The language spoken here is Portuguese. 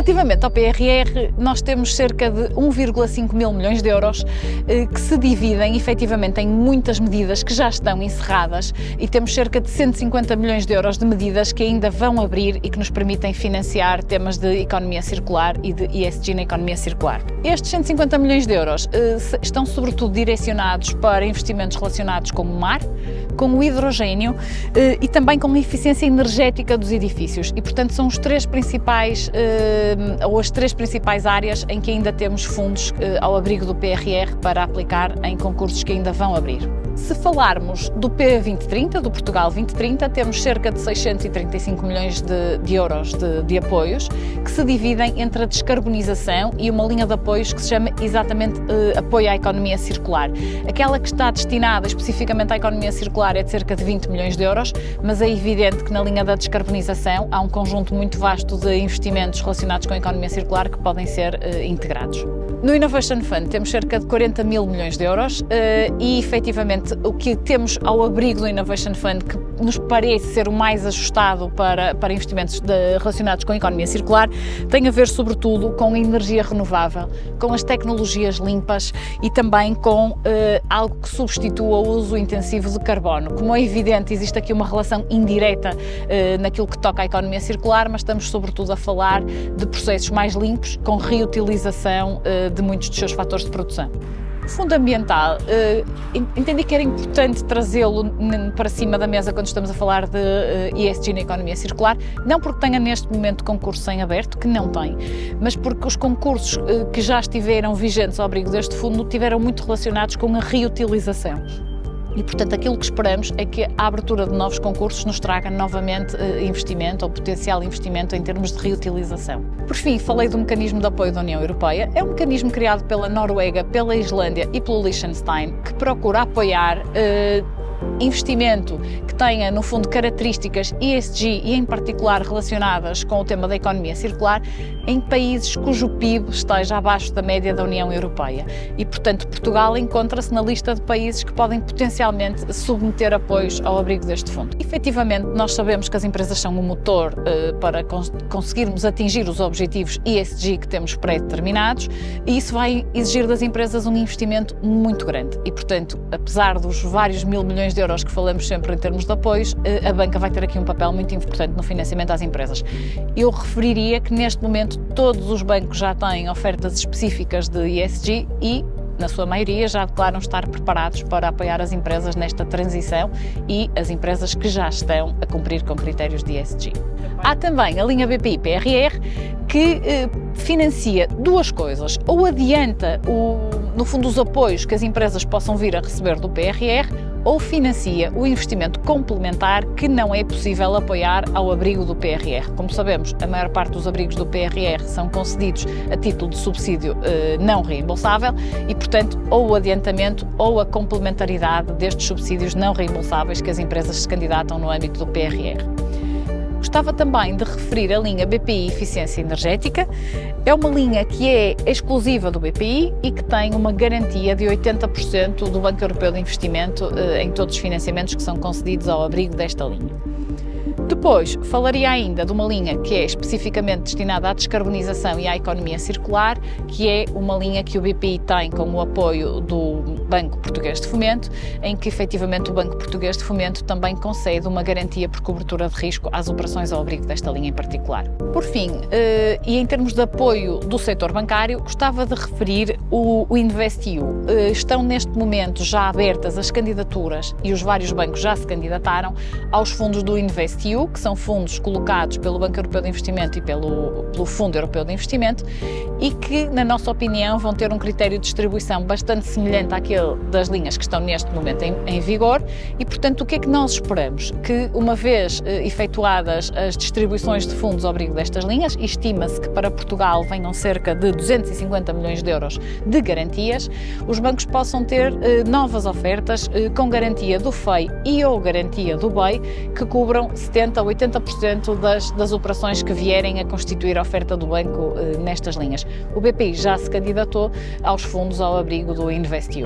Relativamente ao PRR, nós temos cerca de 1,5 mil milhões de euros que se dividem efetivamente em muitas medidas que já estão encerradas e temos cerca de 150 milhões de euros de medidas que ainda vão abrir e que nos permitem financiar temas de economia circular e de ESG na economia circular. Estes 150 milhões de euros estão sobretudo direcionados para investimentos relacionados com o mar, com o hidrogênio e também com a eficiência energética dos edifícios e, portanto, são os três principais ou as três principais áreas em que ainda temos fundos ao abrigo do PRR para aplicar em concursos que ainda vão abrir. Se falarmos do P2030, do Portugal 2030, temos cerca de 635 milhões de euros de apoios, que se dividem entre a descarbonização e uma linha de apoios que se chama exatamente apoio à economia circular. Aquela que está destinada especificamente à economia circular é de cerca de 20 milhões de euros, mas é evidente que na linha da descarbonização há um conjunto muito vasto de investimentos relacionados com a economia circular que podem ser integrados. No Innovation Fund temos cerca de 40 mil milhões de euros e, efetivamente, o que temos ao abrigo do Innovation Fund, que nos parece ser o mais ajustado para investimentos relacionados com a economia circular, tem a ver, sobretudo, com a energia renovável, com as tecnologias limpas e também com algo que substitua o uso intensivo de carbono. Como é evidente, existe aqui uma relação indireta naquilo que toca à economia circular, mas estamos, sobretudo, a falar de processos mais limpos, com reutilização de muitos dos seus fatores de produção. O fundo ambiental, entendi que era importante trazê-lo para cima da mesa quando estamos a falar de ESG na economia circular, não porque tenha neste momento concurso em aberto, que não tem, mas porque os concursos que já estiveram vigentes ao abrigo deste fundo estiveram muito relacionados com a reutilização. E, portanto, aquilo que esperamos é que a abertura de novos concursos nos traga novamente investimento ou potencial investimento em termos de reutilização. Por fim, falei do mecanismo de apoio da União Europeia. É um mecanismo criado pela Noruega, pela Islândia e pelo Liechtenstein, que procura apoiar investimento que tenha, no fundo, características ESG e, em particular, relacionadas com o tema da economia circular, em países cujo PIB esteja abaixo da média da União Europeia. E, portanto, Portugal encontra-se na lista de países que podem potencialmente submeter apoios ao abrigo deste fundo. Efetivamente, nós sabemos que as empresas são o motor para conseguirmos atingir os objetivos ESG que temos pré-determinados e isso vai exigir das empresas um investimento muito grande. E, portanto, apesar dos vários mil milhões de euros que falamos sempre em termos de apoios, a banca vai ter aqui um papel muito importante no financiamento às empresas. Eu referiria que neste momento todos os bancos já têm ofertas específicas de ESG e, na sua maioria, já declaram estar preparados para apoiar as empresas nesta transição e as empresas que já estão a cumprir com critérios de ESG. Há também a linha BPI PRR que financia duas coisas, ou adianta, no fundo, os apoios que as empresas possam vir a receber do PRR, ou financia o investimento complementar que não é possível apoiar ao abrigo do PRR. Como sabemos, a maior parte dos abrigos do PRR são concedidos a título de subsídio não reembolsável e, portanto, ou o adiantamento ou a complementaridade destes subsídios não reembolsáveis que as empresas se candidatam no âmbito do PRR. Gostava também de referir a linha BPI Eficiência Energética. É uma linha que é exclusiva do BPI e que tem uma garantia de 80% do Banco Europeu de Investimento em todos os financiamentos que são concedidos ao abrigo desta linha. Depois, falaria ainda de uma linha que é especificamente destinada à descarbonização e à economia circular, que é uma linha que o BPI tem com o apoio do Banco Português de Fomento, em que efetivamente o Banco Português de Fomento também concede uma garantia por cobertura de risco às operações ao abrigo desta linha em particular. Por fim, e em termos de apoio do setor bancário, gostava de referir o InvestEU. Estão neste momento já abertas as candidaturas e os vários bancos já se candidataram aos fundos do InvestEU, que são fundos colocados pelo Banco Europeu de Investimento e pelo Fundo Europeu de Investimento e que, na nossa opinião, vão ter um critério de distribuição bastante semelhante àquele das linhas que estão neste momento em vigor e, portanto, o que é que nós esperamos? Que, uma vez efetuadas as distribuições de fundos ao abrigo destas linhas, estima-se que para Portugal venham cerca de 250 milhões de euros de garantias, os bancos possam ter novas ofertas com garantia do FEI e ou garantia do BEI que cubram 70% a 80% das operações que vierem a constituir a oferta do banco nestas linhas. O BPI já se candidatou aos fundos ao abrigo do InvestEU.